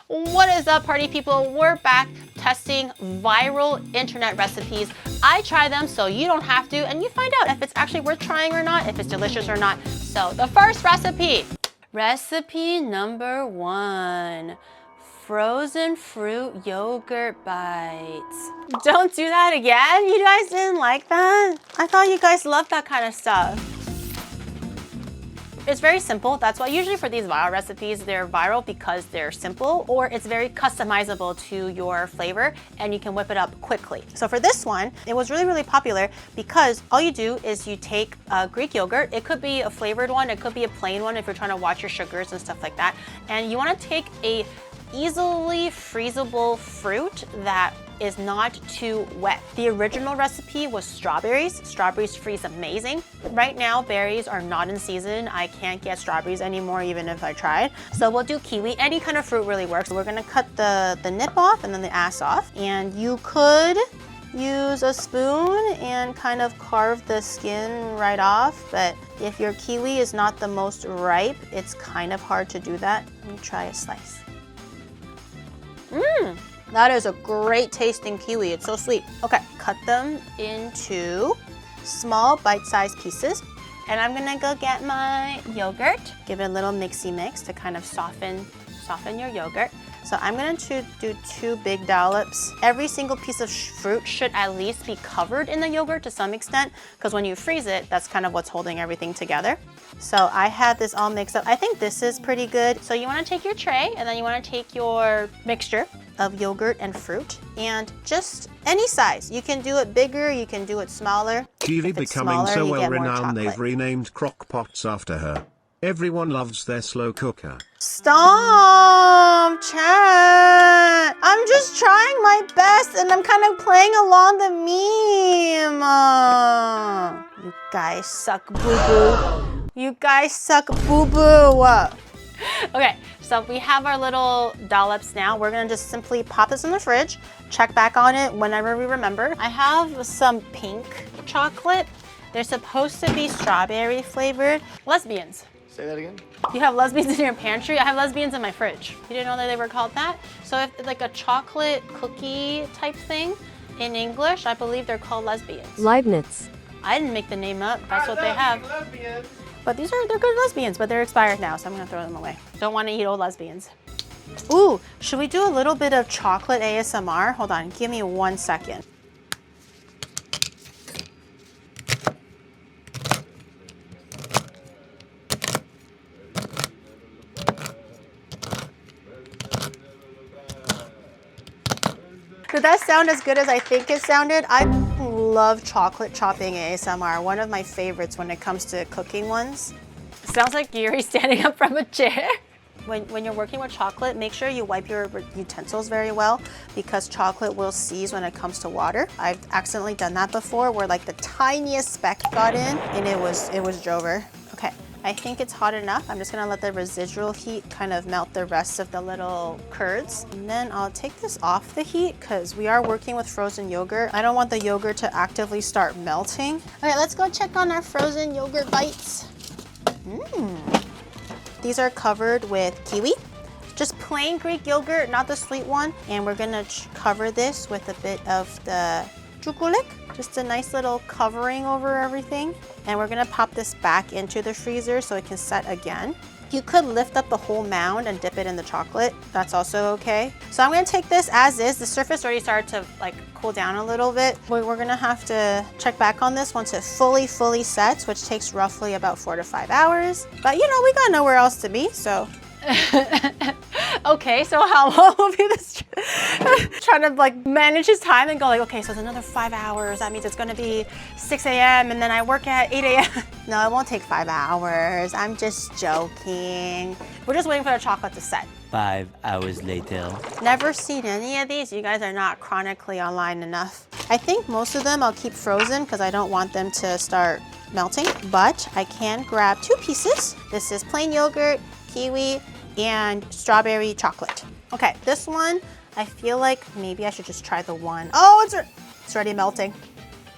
What is up, party people? We're back testing viral internet recipes. I try them so you don't have to, and you find out if it's actually worth trying or not, if it's delicious or not. So the first recipe. Recipe number 1. Frozen fruit yogurt bites. Don't do that again? You guys didn't like that? I thought you guys loved that kind of stuff. It's very simple. That's why usually for these viral recipes, they're viral because they're simple, or it's very customizable to your flavor and you can whip it up quickly. So for this one, it was really, really popular because all you do is you take Greek yogurt. It could be a flavored one. It could be a plain one if you're trying to watch your sugars and stuff like that. And you want to take a easily freezable fruit that is not too wet. The original recipe was strawberries. Strawberries freeze amazing. Right now, berries are not in season. I can't get strawberries anymore, even if I tried. So we'll do kiwi. Any kind of fruit really works. We're gonna cut the nip off and then the ass off. And you could use a spoon and kind of carve the skin right off. But if your kiwi is not the most ripe, it's kind of hard to do that. Let me try a slice. That is a great tasting kiwi. It's so sweet. Okay, cut them into small bite-sized pieces. And I'm gonna go get my yogurt. Give it a little mixy mix to kind of soften your yogurt. So I'm gonna do 2 big dollops. Every single piece of fruit should at least be covered in the yogurt to some extent, because when you freeze it, that's kind of what's holding everything together. So I have this all mixed up. I think this is pretty good. So you wanna take your tray and then you wanna take your mixture of yogurt and fruit, and just any size. You can do it bigger, you can do it smaller. Kiwi becoming so well renowned they've renamed crock pots after her. Everyone loves their slow cooker. Stop, chat. I'm just trying my best and I'm kind of playing along the meme. You guys suck boo-boo. You guys suck boo-boo. Okay, so we have our little dollops now. We're gonna just simply pop this in the fridge, check back on it whenever we remember. I have some pink chocolate. They're supposed to be strawberry flavored. Lesbians. Say that again? You have lesbians in your pantry? I have lesbians in my fridge. You didn't know that they were called that? So if like a chocolate cookie type thing in English, I believe they're called lesbians. Leibniz. I didn't make the name up. That's what they have. Lesbians. But they're good lesbians, but they're expired now, so I'm gonna throw them away. Don't wanna eat old lesbians. Ooh, should we do a little bit of chocolate ASMR? Hold on, give me 1 second. Did that sound as good as I think it sounded? I love chocolate chopping ASMR. One of my favorites when it comes to cooking ones. Sounds like Giri standing up from a chair. When you're working with chocolate, make sure you wipe your utensils very well because chocolate will seize when it comes to water. I've accidentally done that before where like the tiniest speck got in and it was Jover. Okay. I think it's hot enough. I'm just gonna let the residual heat kind of melt the rest of the little curds. And then I'll take this off the heat because we are working with frozen yogurt. I don't want the yogurt to actively start melting. All right, let's go check on our frozen yogurt bites. These are covered with kiwi. Just plain Greek yogurt, not the sweet one. And we're gonna cover this with a bit of the chocolate. Just a nice little covering over everything. And we're gonna pop this back into the freezer so it can set again. You could lift up the whole mound and dip it in the chocolate. That's also okay. So I'm gonna take this as is. The surface already started to like cool down a little bit. We're gonna have to check back on this once it fully sets, which takes roughly about 4 to 5 hours. But you know, we got nowhere else to be, so. Okay, so how long will be this? Trying to like manage his time and go like, okay, so it's another 5 hours. That means it's gonna be 6 a.m. and then I work at 8 a.m. No, it won't take 5 hours. I'm just joking. We're just waiting for the chocolate to set. 5 hours later. Never seen any of these. You guys are not chronically online enough. I think most of them I'll keep frozen because I don't want them to start melting, but I can grab 2 pieces. This is plain yogurt, kiwi, and strawberry chocolate. Okay, this one, I feel like maybe I should just try the one. Oh, it's already melting.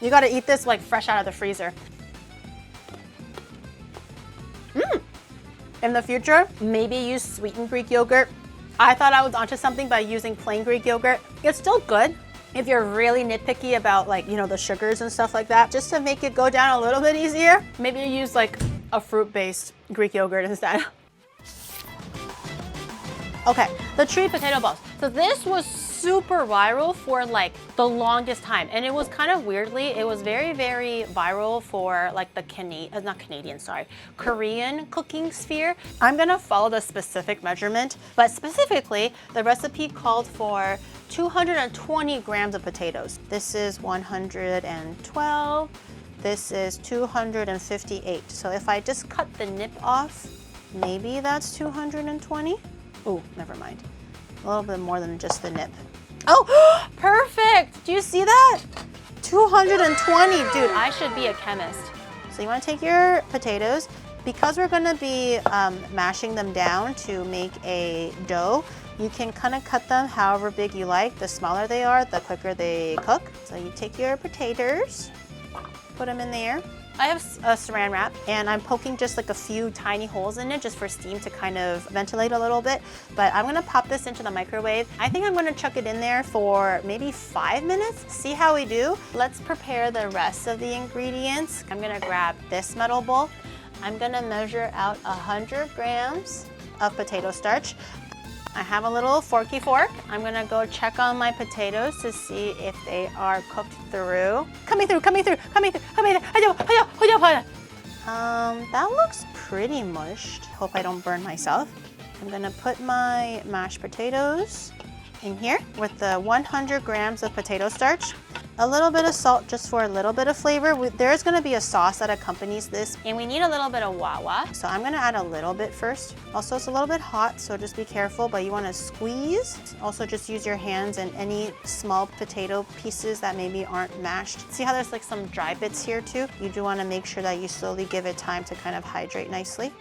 You gotta eat this like fresh out of the freezer. In the future, maybe use sweetened Greek yogurt. I thought I was onto something by using plain Greek yogurt. It's still good if you're really nitpicky about like, you know, the sugars and stuff like that. Just to make it go down a little bit easier, maybe you use like a fruit-based Greek yogurt instead. Okay, the Chewy potato balls. So this was super viral for like the longest time, and it was kind of weirdly, it was very, very viral for like the Korean cooking sphere. I'm gonna follow the specific measurement, but specifically the recipe called for 220 grams of potatoes. This is 112, this is 258. So if I just cut the nip off, maybe that's 220. Oh, never mind. A little bit more than just the nip. Oh, perfect! Do you see that? 220, dude, I should be a chemist. So you wanna take your potatoes. Because we're gonna be mashing them down to make a dough, you can kind of cut them however big you like. The smaller they are, the quicker they cook. So you take your potatoes, put them in there. I have a saran wrap, and I'm poking just like a few tiny holes in it just for steam to kind of ventilate a little bit. But I'm gonna pop this into the microwave. I think I'm gonna chuck it in there for maybe 5 minutes, see how we do. Let's prepare the rest of the ingredients. I'm gonna grab this metal bowl. I'm gonna measure out 100 grams of potato starch. I have a little forky fork. I'm gonna go check on my potatoes to see if they are cooked through. Coming through. That looks pretty mushed. Hope I don't burn myself. I'm gonna put my mashed potatoes in here with the 100 grams of potato starch. A little bit of salt just for a little bit of flavor. There's gonna be a sauce that accompanies this, and we need a little bit of wawa. So I'm gonna add a little bit first. Also, it's a little bit hot, so just be careful, but you wanna squeeze. Also, just use your hands and any small potato pieces that maybe aren't mashed. See how there's like some dry bits here too? You do wanna make sure that you slowly give it time to kind of hydrate nicely.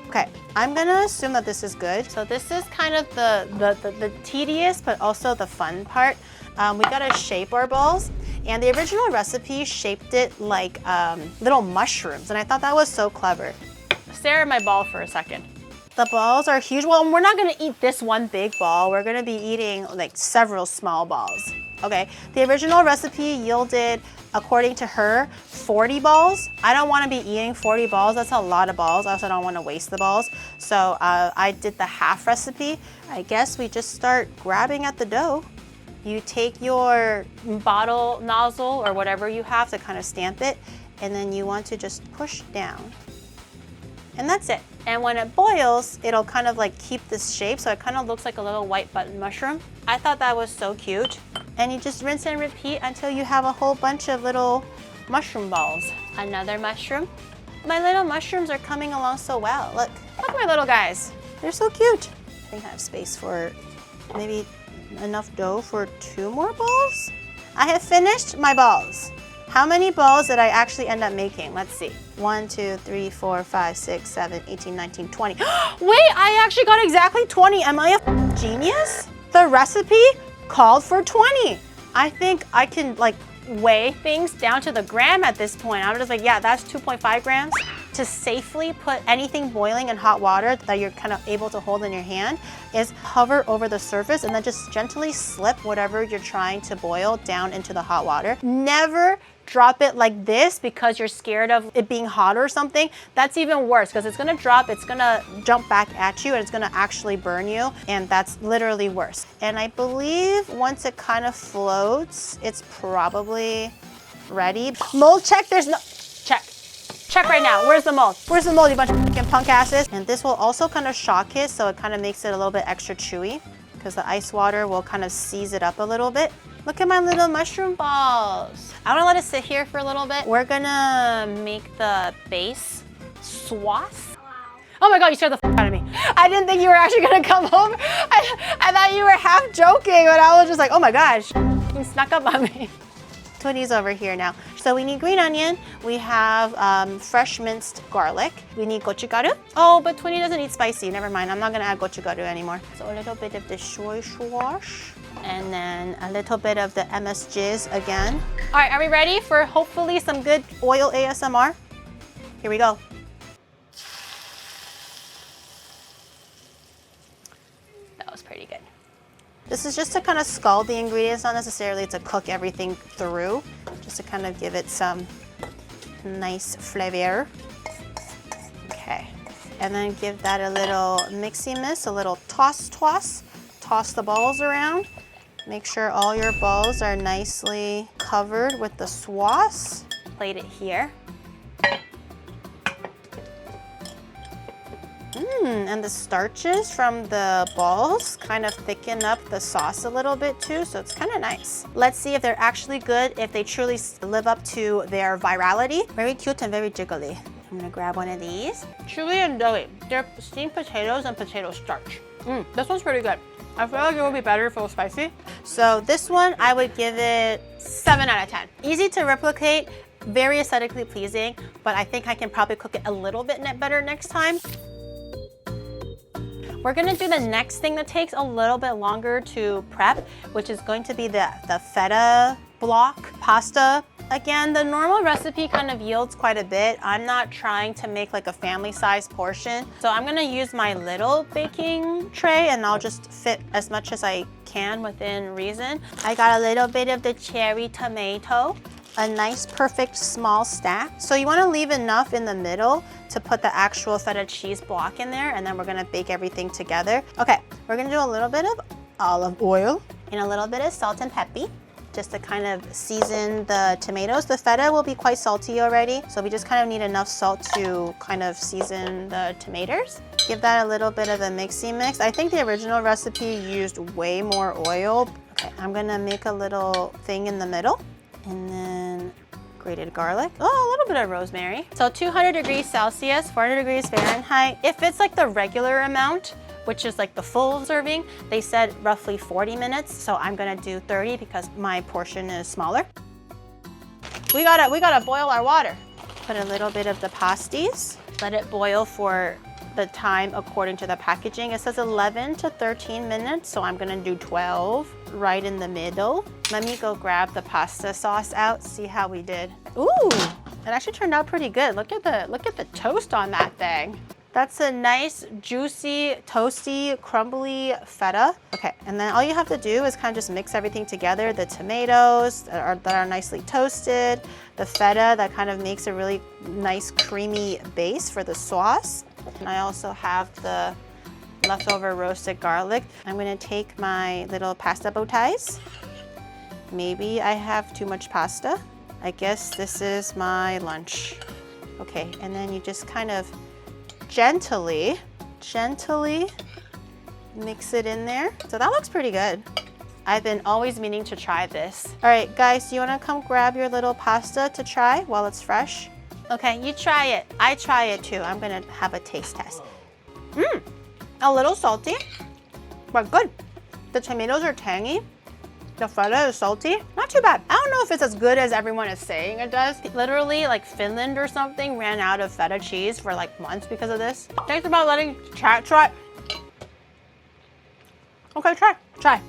Okay, I'm gonna assume that this is good. So this is kind of the tedious, but also the fun part. We gotta shape our balls, and the original recipe shaped it like little mushrooms, and I thought that was so clever. Stare at my ball for a second. The balls are huge. Well, we're not gonna eat this one big ball. We're gonna be eating like several small balls. Okay, the original recipe yielded, according to her, 40 balls. I don't wanna be eating 40 balls. That's a lot of balls. I also don't wanna waste the balls. So I did the half recipe. I guess we just start grabbing at the dough. You take your bottle nozzle or whatever you have to kind of stamp it, and then you want to just push down. And that's it. And when it boils, it'll kind of like keep this shape, so it kind of looks like a little white button mushroom. I thought that was so cute. And you just rinse and repeat until you have a whole bunch of little mushroom balls. Another mushroom. My little mushrooms are coming along so well. Look my little guys. They're so cute. I think I have space for maybe enough dough for 2 more balls. I have finished my balls. How many balls did I actually end up making? Let's see. 1, 2, 3, 4, 5, 6, 7, 18, 19, 20. Wait, I actually got exactly 20. Am I a genius? The recipe called for 20. I think I can like weigh things down to the gram at this point. I'm just like, yeah, that's 2.5 grams. To safely put anything boiling in hot water that you're kind of able to hold in your hand is hover over the surface and then just gently slip whatever you're trying to boil down into the hot water. Never drop it like this because you're scared of it being hot or something. That's even worse because it's gonna drop, it's gonna jump back at you, and it's gonna actually burn you, and that's literally worse. And I believe once it kind of floats, it's probably ready. Mold check, there's no, check. Check right now, where's the mold? Where's the mold, you bunch of fucking punk asses? And this will also kind of shock it, so it kind of makes it a little bit extra chewy because the ice water will kind of seize it up a little bit. Look at my little mushroom balls. I'm gonna let it sit here for a little bit. We're gonna make the base sauce. Oh my God, you scared the f out of me. I didn't think you were actually gonna come over. I thought you were half joking, but I was just like, oh my gosh, you snuck up on me. Twinnie's over here now. So we need green onion. We have fresh minced garlic. We need gochugaru. Oh, but Twinnie doesn't eat spicy. Never mind, I'm not gonna add gochugaru anymore. So a little bit of the soy sauce. And then a little bit of the MSGs again. All right, are we ready for hopefully some good oil ASMR? Here we go. That was pretty This is just to kind of scald the ingredients, not necessarily to cook everything through, just to kind of give it some nice flavor. Okay, and then give that a little mixy mix, a little toss. Toss the balls around. Make sure all your balls are nicely covered with the sauce. Plate it here. And the starches from the balls kind of thicken up the sauce a little bit too, so it's kind of nice. Let's see if they're actually good, if they truly live up to their virality. Very cute and very jiggly. I'm gonna grab one of these. Chewy and doughy. They're steamed potatoes and potato starch. This one's pretty good. I feel like it would be better if it was spicy. So this one, I would give it 7 out of 10. Easy to replicate, very aesthetically pleasing, but I think I can probably cook it a little bit better next time. We're gonna do the next thing that takes a little bit longer to prep, which is going to be the feta block pasta. Again, the normal recipe kind of yields quite a bit. I'm not trying to make like a family-sized portion. So I'm gonna use my little baking tray and I'll just fit as much as I can within reason. I got a little bit of the cherry tomato, a nice perfect small stack. So you wanna leave enough in the middle to put the actual feta cheese block in there, and then we're gonna bake everything together. Okay, we're gonna do a little bit of olive oil and a little bit of salt and pepper, just to kind of season the tomatoes. The feta will be quite salty already, so we just kind of need enough salt to kind of season the tomatoes. Give that a little bit of a mixy mix. I think the original recipe used way more oil. Okay, I'm gonna make a little thing in the middle, and then grated garlic. Oh, a little bit of rosemary. So 200 degrees Celsius, 400 degrees Fahrenheit. If it's like the regular amount, which is like the full serving, they said roughly 40 minutes. So I'm gonna do 30 because my portion is smaller. We gotta boil our water. Put a little bit of the pasties. Let it boil for the time according to the packaging. It says 11 to 13 minutes, so I'm gonna do 12 right in the middle. Let me go grab the pasta sauce out, see how we did. Ooh, it actually turned out pretty good. Look at the toast on that thing. That's a nice, juicy, toasty, crumbly feta. Okay, and then all you have to do is kind of just mix everything together. The tomatoes that are nicely toasted, the feta that kind of makes a really nice creamy base for the sauce. And I also have the leftover roasted garlic. I'm gonna take my little pasta bow ties. Maybe I have too much pasta. I guess this is my lunch. Okay, and then you just kind of gently mix it in there. So that looks pretty good. I've been always meaning to try this. All right, guys, do you wanna come grab your little pasta to try while it's fresh? Okay, you try it. I try it too. I'm gonna have a taste test. A little salty, but good. The tomatoes are tangy. The feta is salty. Not too bad. I don't know if it's as good as everyone is saying it does. Literally, like Finland or something ran out of feta cheese for like months because of this. Thanks about letting chat try. Okay, try.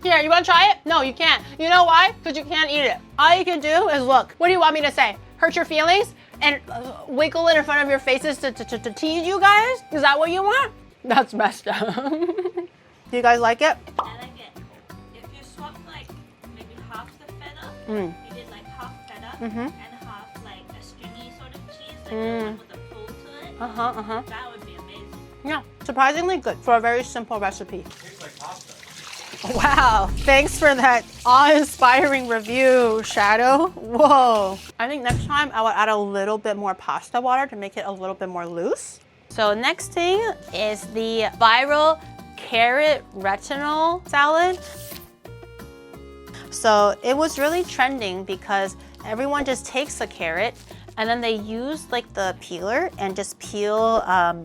Here, you wanna try it? No, you can't. You know why? Because you can't eat it. All you can do is look. What do you want me to say? Hurt your feelings and wiggle it in front of your faces to tease you guys? Is that what you want? That's messed up. Do you guys like it? I like it. If you swap like maybe half the feta, you did like half feta and half like a stringy sort of cheese, like the one with the pull to it. That would be amazing. Yeah, surprisingly good for a very simple recipe. Tastes like pasta. Wow, thanks for that awe-inspiring review, Shadow. Whoa. I think next time I will add a little bit more pasta water to make it a little bit more loose. So next thing is the viral carrot retinol salad. So it was really trending because everyone just takes a carrot and then they use like the peeler and just peel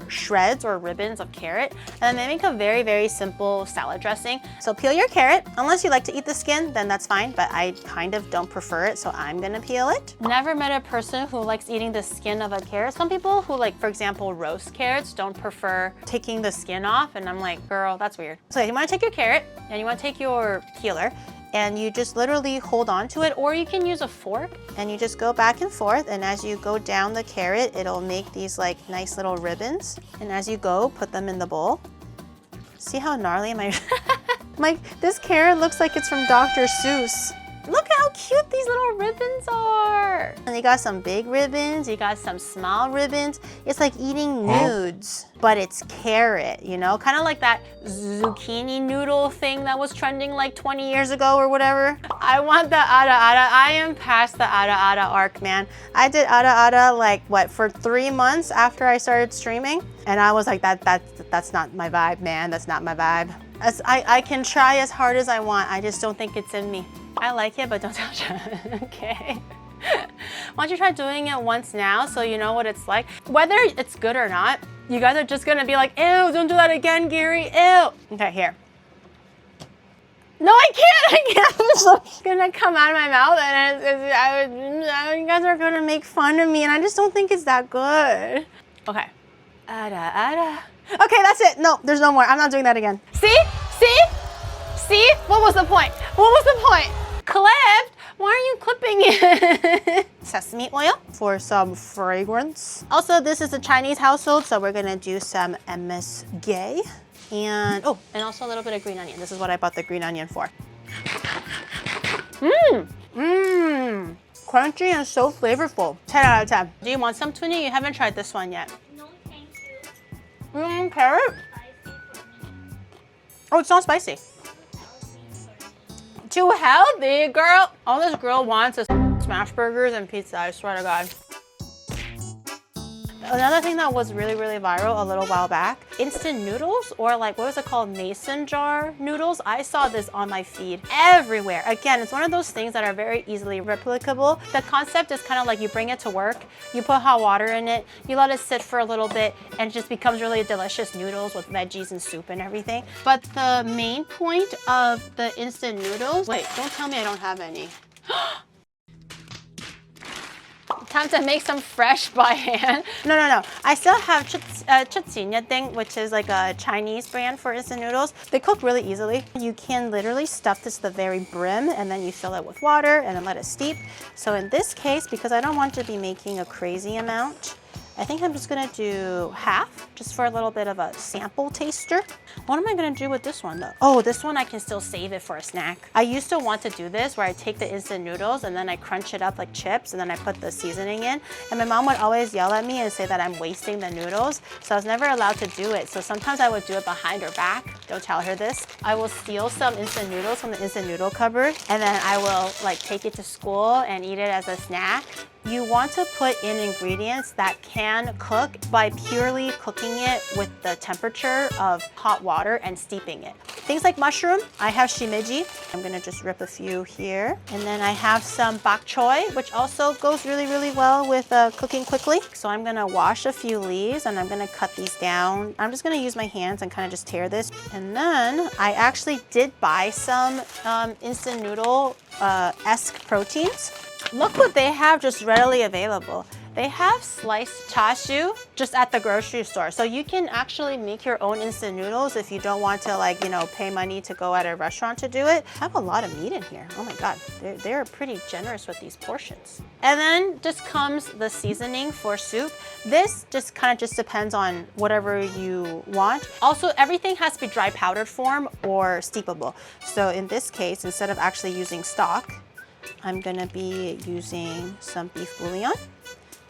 shreds or ribbons of carrot, and then they make a very, very simple salad dressing. So peel your carrot. Unless you like to eat the skin, then that's fine, but I kind of don't prefer it, so I'm gonna peel it. Never met a person who likes eating the skin of a carrot. Some people who like, for example, roast carrots don't prefer taking the skin off, and I'm like, girl, that's weird. So you wanna take your carrot and you wanna take your peeler, and you just literally hold on to it, or you can use a fork and you just go back and forth, and as you go down the carrot, it'll make these like nice little ribbons, and as you go, put them in the bowl. See how gnarly my Like, this carrot looks like it's from Dr. Seuss. Look how cute these little ribbons are. And you got some big ribbons, you got some small ribbons. It's like eating nudes, but it's carrot, you know? Kind of like that zucchini noodle thing that was trending like 20 years ago or whatever. I want the Ada Ada. I am past the Ada Ada arc, man. I did Ada Ada like, what, for 3 months after I started streaming? And I was like, that's not my vibe, man. That's not my vibe. I can try as hard as I want. I just don't think it's in me. I like it, but don't touch it, okay? Why don't you try doing it once now so you know what it's like? Whether it's good or not, you guys are just gonna be like, ew, don't do that again, Gary, ew. Okay, here. No, I can't. It's like gonna come out of my mouth and you guys are gonna make fun of me and I just don't think it's that good. Okay, Ada, Ada. Okay, that's it. No, there's no more. I'm not doing that again. See? See? See? What was the point? What was the point? Clipped? Why are you clipping it? Sesame oil for some fragrance. Also, this is a Chinese household, so we're gonna do some MSG. And, oh, and also a little bit of green onion. This is what I bought the green onion for. Crunchy and so flavorful. 10 out of 10. Do you want some, Twinnie? You haven't tried this one yet. No, thank you. Carrot? Spicy for me. Oh, it's not spicy. Too healthy, girl. All this girl wants is smash burgers and pizza, I swear to God. Another thing that was really, really viral a little while back, instant noodles, or like, what was it called? Mason jar noodles. I saw this on my feed everywhere. Again, it's one of those things that are very easily replicable. The concept is kind of like you bring it to work, you put hot water in it, you let it sit for a little bit, and it just becomes really delicious noodles with veggies and soup and everything. But the main point of the instant noodles, wait, don't tell me I don't have any. Time to make some fresh by hand. No. I still have thing, which is like a Chinese brand for instant noodles. They cook really easily. You can literally stuff this to the very brim and then you fill it with water and then let it steep. So in this case, because I don't want to be making a crazy amount, I think I'm just gonna do half, just for a little bit of a sample taster. What am I gonna do with this one though? Oh, this one I can still save it for a snack. I used to want to do this where I take the instant noodles and then I crunch it up like chips and then I put the seasoning in. And my mom would always yell at me and say that I'm wasting the noodles. So I was never allowed to do it. So sometimes I would do it behind her back. Don't tell her this. I will steal some instant noodles from the instant noodle cupboard and then I will like take it to school and eat it as a snack. You want to put in ingredients that can cook by purely cooking it with the temperature of hot water and steeping it. Things like mushroom, I have shimeji. I'm gonna just rip a few here. And then I have some bok choy, which also goes really, really well with cooking quickly. So I'm gonna wash a few leaves and I'm gonna cut these down. I'm just gonna use my hands and kind of just tear this. And then I actually did buy some instant noodle-esque proteins. Look what they have just readily available. They have sliced chashu just at the grocery store. So you can actually make your own instant noodles if you don't want to like, you know, pay money to go at a restaurant to do it. I have a lot of meat in here. Oh my God, they're pretty generous with these portions. And then just comes the seasoning for soup. This just kind of just depends on whatever you want. Also, everything has to be dry powdered form or steepable. So in this case, instead of actually using stock, I'm gonna be using some beef bouillon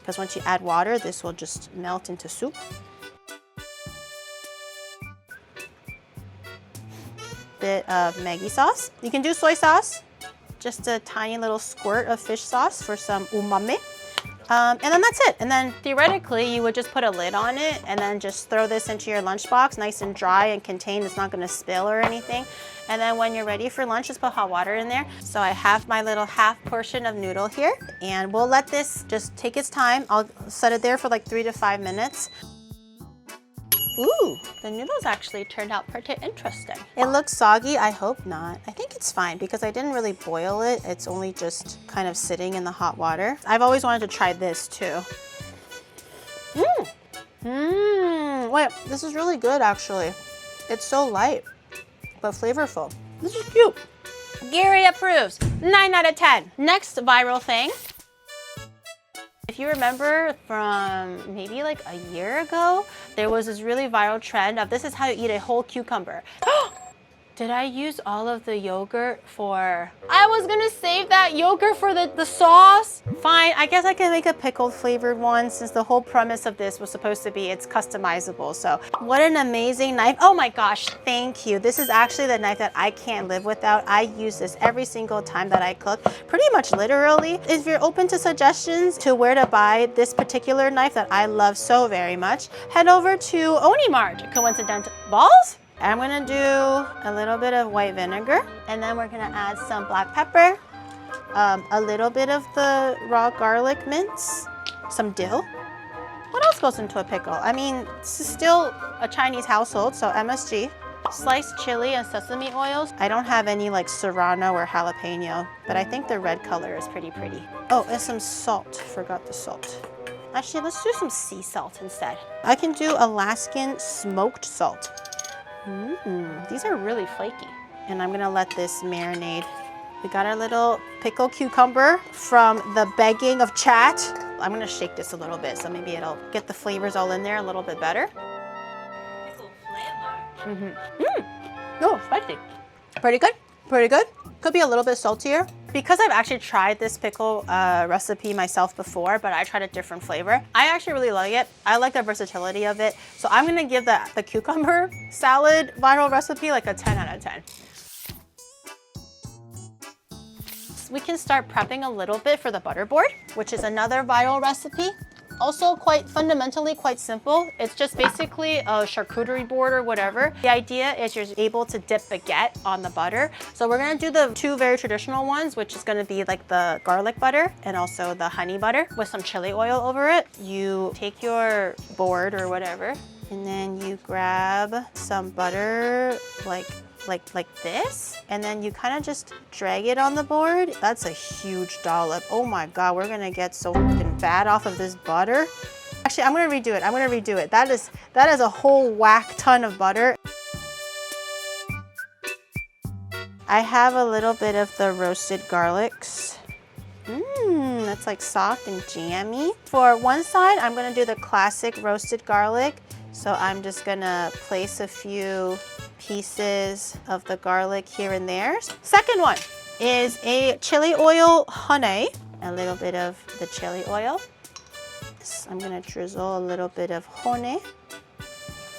because once you add water, this will just melt into soup. Bit of Maggi sauce. You can do soy sauce, just a tiny little squirt of fish sauce for some umami. And then that's it. And then theoretically, you would just put a lid on it and then just throw this into your lunchbox, nice and dry and contained. It's not gonna spill or anything. And then when you're ready for lunch, just put hot water in there. So I have my little half portion of noodle here and we'll let this just take its time. I'll set it there for like 3 to 5 minutes. Ooh, the noodles actually turned out pretty interesting. It looks soggy, I hope not. I think it's fine because I didn't really boil it. It's only just kind of sitting in the hot water. I've always wanted to try this too. Wait, this is really good actually. It's so light, but flavorful. This is cute. Gary approves, 9 out of 10. Next viral thing. If you remember from maybe like a year ago, there was this really viral trend of this is how you eat a whole cucumber. Did I use all of the yogurt for... I was gonna save that yogurt for the sauce. Fine, I guess I can make a pickled flavored one since the whole premise of this was supposed to be it's customizable. So what an amazing knife. Oh my gosh, thank you. This is actually the knife that I can't live without. I use this every single time that I cook, pretty much literally. If you're open to suggestions to where to buy this particular knife that I love so very much, head over to Onimart. Coincidental balls? I'm gonna do a little bit of white vinegar, and then we're gonna add some black pepper, a little bit of the raw garlic mince, some dill. What else goes into a pickle? I mean, this is still a Chinese household, so MSG. Sliced chili and sesame oils. I don't have any like serrano or jalapeno, but I think the red color is pretty. Oh, and some salt. Forgot the salt. Actually, let's do some sea salt instead. I can do Alaskan smoked salt. These are really flaky. And I'm gonna let this marinate. We got our little pickled cucumber from the begging of chat. I'm gonna shake this a little bit so maybe it'll get the flavors all in there a little bit better. Pickle flavor. Oh, spicy. Pretty good, pretty good. Could be a little bit saltier. Because I've actually tried this pickle recipe myself before, but I tried a different flavor. I actually really like it. I like the versatility of it. So I'm gonna give the cucumber salad viral recipe like a 10 out of 10. So we can start prepping a little bit for the butter board, which is another viral recipe. Also fundamentally quite simple. It's just basically a charcuterie board or whatever. The idea is you're able to dip baguette on the butter. So we're gonna do the two very traditional ones, which is gonna be like the garlic butter and also the honey butter with some chili oil over it. You take your board or whatever, and then you grab some butter like this, and then you kind of just drag it on the board. That's a huge dollop. Oh my God, we're gonna get so fucking fat off of this butter. Actually, I'm gonna redo it. That is a whole whack ton of butter. I have a little bit of the roasted garlics. That's like soft and jammy. For one side, I'm gonna do the classic roasted garlic. So I'm just gonna place a few pieces of the garlic here and there. Second one is a chili oil honey. A little bit of the chili oil. So I'm gonna drizzle a little bit of honey,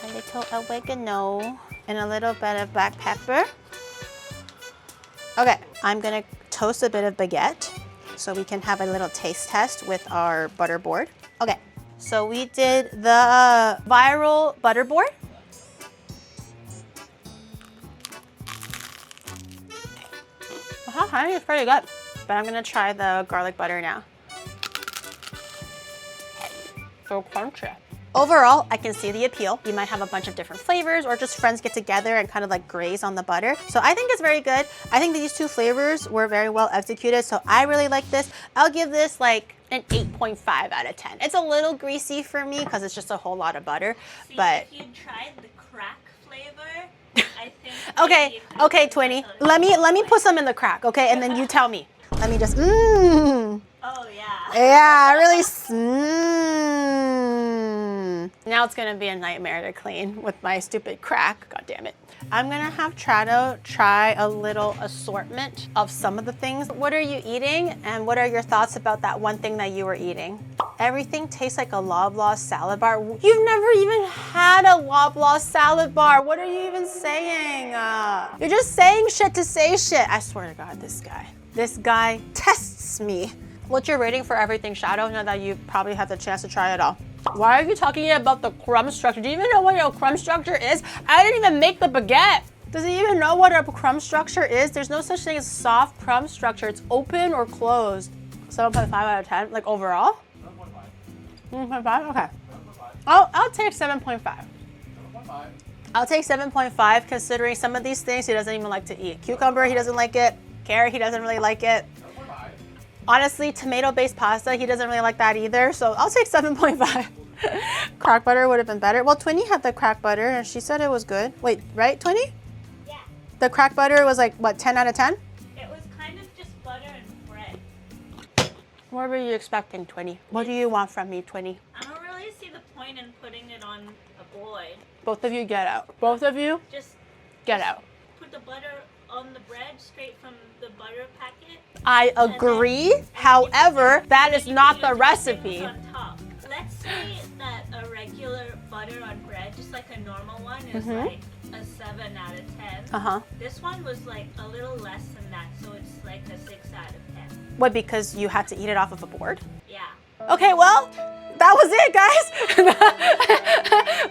a little oregano, and a little bit of black pepper. Okay, I'm gonna toast a bit of baguette so we can have a little taste test with our butter board. Okay, so we did the viral butter board. Honey is pretty good, but I'm gonna try the garlic butter now. So crunchy. Overall, I can see the appeal. You might have a bunch of different flavors or just friends get together and kind of like graze on the butter. So I think it's very good. I think these two flavors were very well executed. So I really like this. I'll give this like an 8.5 out of 10. It's a little greasy for me because it's just a whole lot of butter. See, but if you tried the crack flavor, I think okay, Twinny. Let me put some in the crack, okay? And then you tell me. Let me just Oh yeah. Yeah, really. Now it's gonna be a nightmare to clean with my stupid crack. God damn it. I'm gonna have Trado try a little assortment of some of the things. What are you eating, and what are your thoughts about that one thing that you were eating? Everything tastes like a Loblaw salad bar. You've never even had a Loblaw salad bar. What are you even saying? You're just saying shit to say shit. I swear to God, this guy tests me. What's your rating for everything, Shadow, now that you probably had the chance to try it all? Why are you talking about the crumb structure? Do you even know what your crumb structure is? I didn't even make the baguette. Does he even know what a crumb structure is? There's no such thing as soft crumb structure. It's open or closed. 7.5 out of 10, like overall? 7.5. 7.5? Okay. I'll take 7.5. 7.5. I'll take 7.5 considering some of these things he doesn't even like to eat. Cucumber, he doesn't like it. Carrot, he doesn't really like it. Honestly, tomato-based pasta, he doesn't really like that either, so I'll take 7.5. Crack butter would have been better. Well, Twinny had the crack butter, and she said it was good. Wait, right, Twinny? Yeah. The crack butter was like, what, 10 out of 10? It was kind of just butter and bread. What were you expecting, Twinny? What do you want from me, Twinny? I don't really see the point in putting it on a board. Both of you get out. Both of you Just get out. put the the butter on the bread straight from the butter packet. I agree. However, that is not the recipe. On top. Let's say that a regular butter on bread, just like a normal one, is like a 7 out of 10. This one was like a little less than that, so it's like a 6 out of 10. What, because you had to eat it off of a board? Yeah. Okay, well, that was it, guys.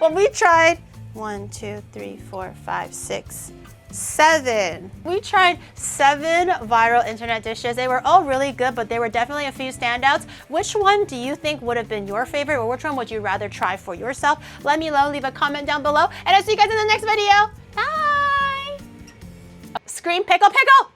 Well, we tried 1, 2, 3, 4, 5, 6, 7. We tried 7 viral internet dishes. They were all really good, but there were definitely a few standouts. Which one do you think would have been your favorite, or which one would you rather try for yourself? Let me know, leave a comment down below, and I'll see you guys in the next video. Bye! Scream pickle pickle!